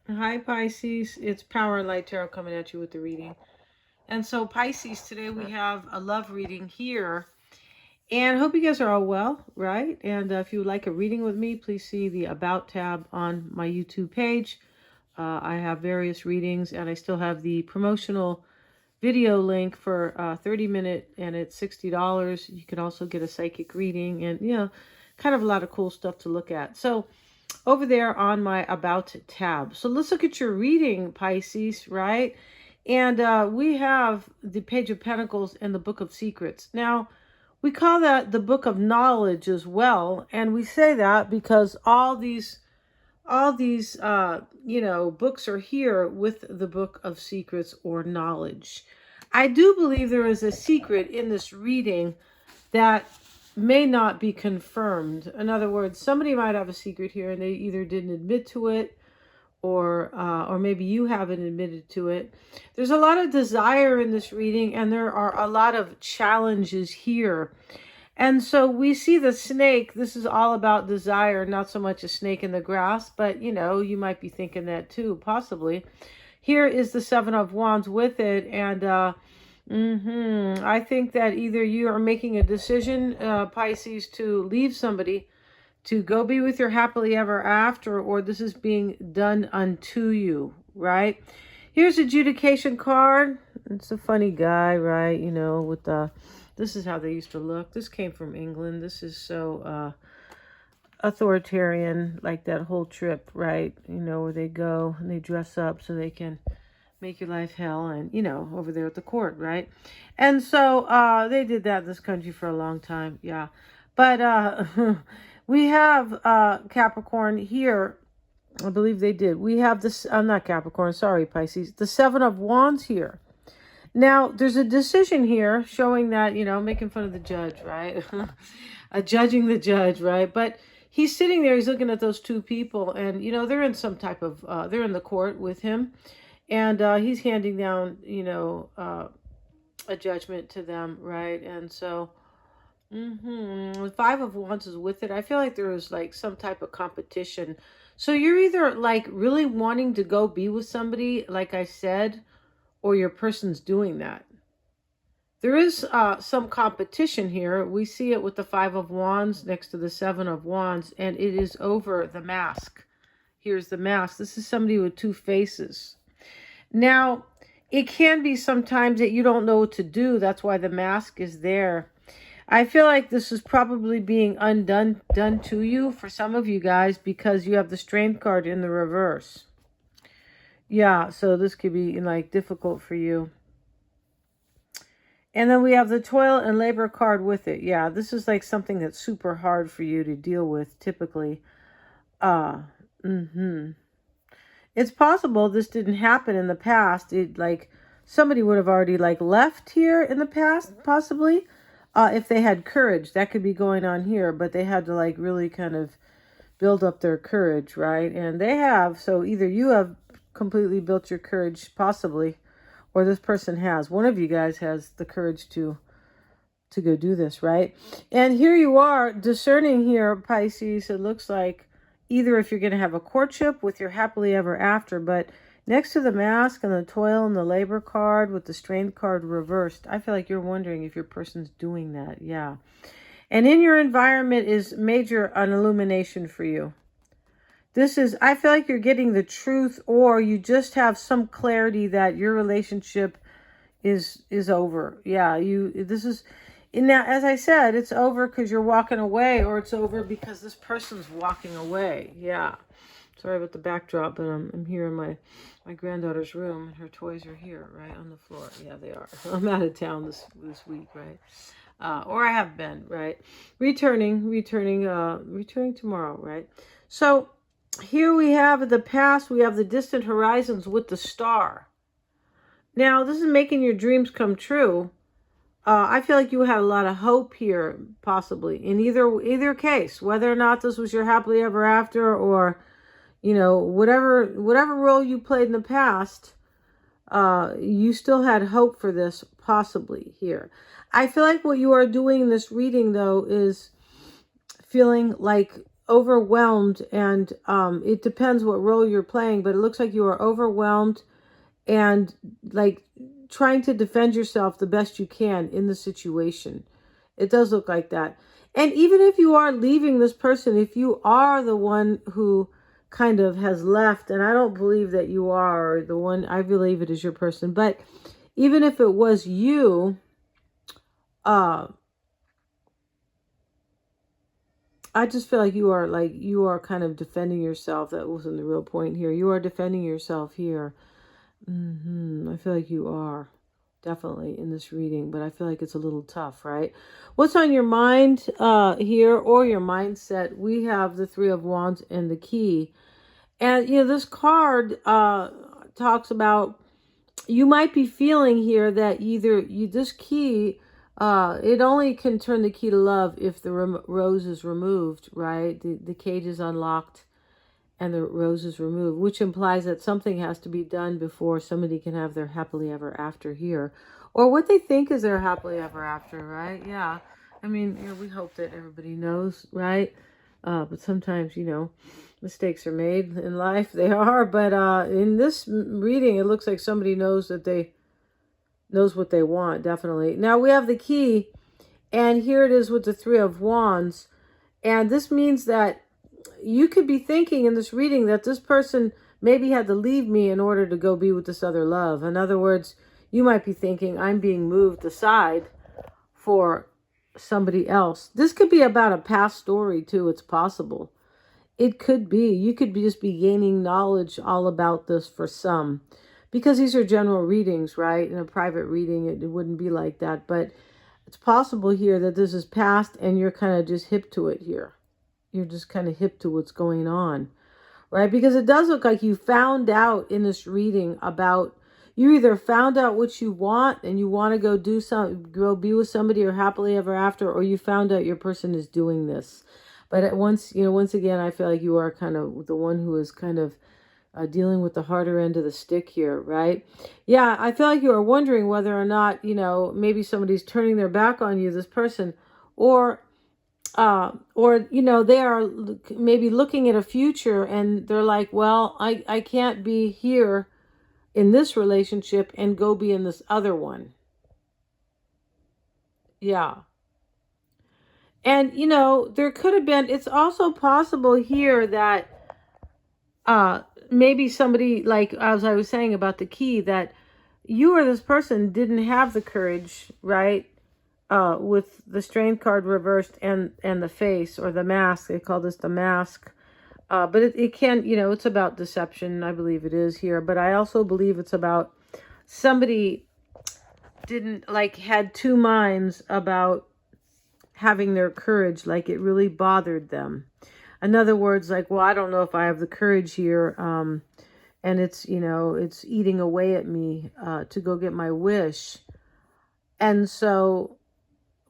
Hi, Pisces. It's Power and Light Tarot coming at you with the reading. And so, Pisces, today we have a love reading here. And I hope you guys are all well, right? And if you would like a reading with me, please see the About tab on my YouTube page. I have various readings, and I still have the promotional video link for 30-minute, and it's $60. You can also get a psychic reading and, kind of a lot of cool stuff to look at. So, over there on my About tab. So let's look at your reading, Pisces, right? And we have the Page of Pentacles and the Book of Secrets. Now, we call that the Book of Knowledge as well. And we say that because all these books are here with the Book of Secrets or Knowledge. I do believe there is a secret in this reading that may not be confirmed. In other words, somebody might have a secret here and they either didn't admit to it, or maybe you haven't admitted to it. There's a lot of desire in this reading, and there are a lot of challenges here. And so we see the snake. This is all about desire, not so much a snake in the grass, but you might be thinking that too, possibly. Here is the Seven of Wands with it, and I think that either you are making a decision, Pisces, to leave somebody, to go be with your happily ever after, or this is being done unto you, right? Here's adjudication card. It's a funny guy, right? With the, this is how they used to look. This came from England. This is so authoritarian, like that whole trip, right? Where they go and they dress up so they can make your life hell, and over there at the court, right? And so they did that in this country for a long time, yeah. But we have Capricorn here. I believe they did. We have this, I'm not Capricorn, sorry, Pisces. The Seven of Wands here. Now, there's a decision here showing that, making fun of the judge, right? Judging the judge, right? But he's sitting there, he's looking at those two people, and, they're in some type of, they're in the court with him. And he's handing down, a judgment to them, right? And so, the Five of Wands is with it. I feel like there is like some type of competition. So you're either like really wanting to go be with somebody, like I said, or your person's doing that. There is some competition here. We see it with the Five of Wands next to the Seven of Wands, and it is over the mask. Here's the mask. This is somebody with two faces. Now, it can be sometimes that you don't know what to do. That's why the mask is there. I feel like this is probably being done to you for some of you guys, because you have the Strength card in the reverse. Yeah, so this could be like difficult for you. And then we have the Toil and Labor card with it. Yeah, this is like something that's super hard for you to deal with typically. It's possible this didn't happen in the past. It like somebody would have already like left here in the past, possibly, if they had courage. That could be going on here, but they had to like really kind of build up their courage, right? And they have. So either you have completely built your courage, possibly, or this person has. One of you guys has the courage to go do this, right? And here you are discerning here, Pisces. It looks like either if you're going to have a courtship with your happily ever after, but next to the mask and the Toil and the Labor card with the Strength card reversed, I feel like you're wondering if your person's doing that. Yeah. And in your environment is major an illumination for you. This is, I feel like you're getting the truth, or you just have some clarity that your relationship is over. Yeah, this is, and now, as I said, it's over because you're walking away, or it's over because this person's walking away. Yeah. Sorry about the backdrop, but I'm here in my granddaughter's room, and her toys are here, right, on the floor. Yeah, they are. I'm out of town this week, right? Or I have been, right? Returning tomorrow, right? So here we have the past, we have the distant horizons with the star. Now, this is making your dreams come true. I feel like you had a lot of hope here, possibly, in either case, whether or not this was your happily ever after, or, whatever role you played in the past, you still had hope for this, possibly, here. I feel like what you are doing in this reading, though, is feeling like overwhelmed, and it depends what role you're playing, but it looks like you are overwhelmed and like trying to defend yourself the best you can in the situation. It does look like that. And even if you are leaving this person, if you are the one who kind of has left, and I don't believe that you are the one, I believe it is your person, but even if it was you, I just feel like you are kind of defending yourself. That wasn't the real point here. You are defending yourself here. I feel like you are definitely in this reading, but I feel like it's a little tough, right? What's on your mind here, or your mindset? We have the Three of Wands and the Key. And, this card talks about, you might be feeling here that either this key, it only can turn the key to love if the rose is removed, right? The cage is unlocked and the rose is removed, which implies that something has to be done before somebody can have their happily ever after here, or what they think is their happily ever after, right? Yeah. I mean, we hope that everybody knows, right? But sometimes, mistakes are made in life. They are, but in this reading, it looks like somebody knows what they want, definitely. Now we have the key, and here it is with the Three of Wands, and this means that you could be thinking in this reading that this person maybe had to leave me in order to go be with this other love. In other words, you might be thinking, I'm being moved aside for somebody else. This could be about a past story too. It's possible. It could be. You could just be gaining knowledge all about this for some. Because these are general readings, right? In a private reading, it wouldn't be like that. But it's possible here that this is past and you're kind of just hip to it here. You're just kind of hip to what's going on, right? Because it does look like you found out in this reading about, you either found out what you want and you want to go be with somebody or happily ever after, or you found out your person is doing this. But once again, I feel like you are kind of the one who is kind of dealing with the harder end of the stick here, right? Yeah, I feel like you are wondering whether or not, maybe somebody's turning their back on you, this person, or they are maybe looking at a future and they're like, well, I can't be here in this relationship and go be in this other one. Yeah. And, there could have been, it's also possible here that maybe somebody, like as I was saying about the key, that you or this person didn't have the courage, right? With the Strength card reversed and the face, or the mask. They call this the mask. But it can, it's about deception. I believe it is here. But I also believe it's about somebody had two minds about having their courage. Like it really bothered them. In other words, like, well, I don't know if I have the courage here. And it's, it's eating away at me to go get my wish. And so,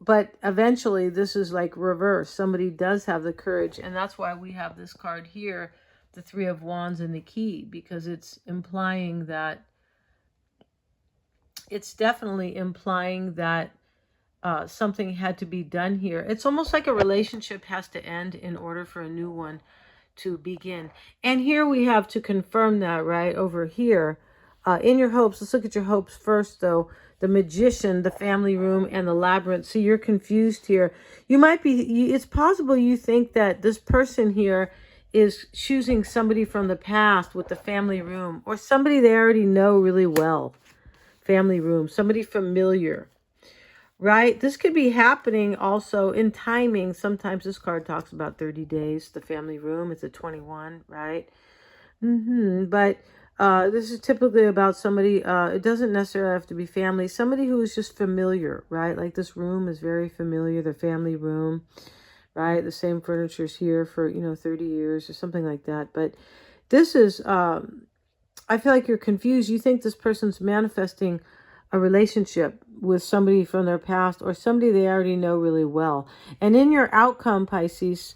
but eventually this is like reverse. Somebody does have the courage. And that's why we have this card here, the Three of Wands and the Key, because it's implying that, it's definitely implying that something had to be done here. It's almost like a relationship has to end in order for a new one to begin. And here we have to confirm that, right over here. In your hopes, let's look at your hopes first, though. The Magician, the Family Room, and the Labyrinth. So you're confused here. You might be, it's possible you think that this person here is choosing somebody from the past with the Family Room, or somebody they already know really well. Family Room, somebody familiar, right? This could be happening also in timing. Sometimes this card talks about 30 days. The Family Room, it's a 21, right? But this is typically about somebody, it doesn't necessarily have to be family, somebody who is just familiar, right? Like this room is very familiar, the family room, right? The same furniture is here for, 30 years or something like that. But this is, I feel like you're confused. You think this person's manifesting a relationship with somebody from their past, or somebody they already know really well. And in your outcome, Pisces,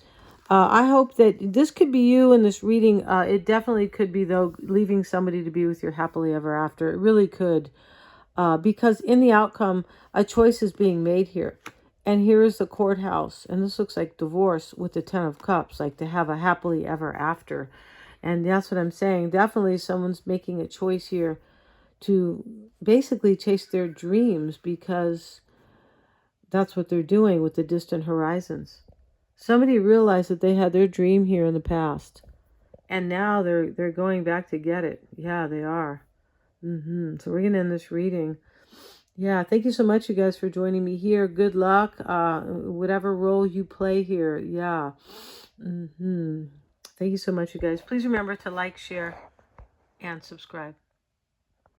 I hope that this could be you in this reading. It definitely could be, though, leaving somebody to be with your happily ever after. It really could. Because in the outcome, a choice is being made here. And here is the courthouse. And this looks like divorce with the Ten of Cups, like to have a happily ever after. And that's what I'm saying. Definitely someone's making a choice here to basically chase their dreams, because that's what they're doing with the distant horizons. Somebody realized that they had their dream here in the past, and now they're going back to get it. Yeah, they are. So we're gonna end this reading. Yeah, thank you so much, you guys, for joining me here. Good luck, whatever role you play here. Yeah. Thank you so much, you guys. Please remember to like, share, and subscribe.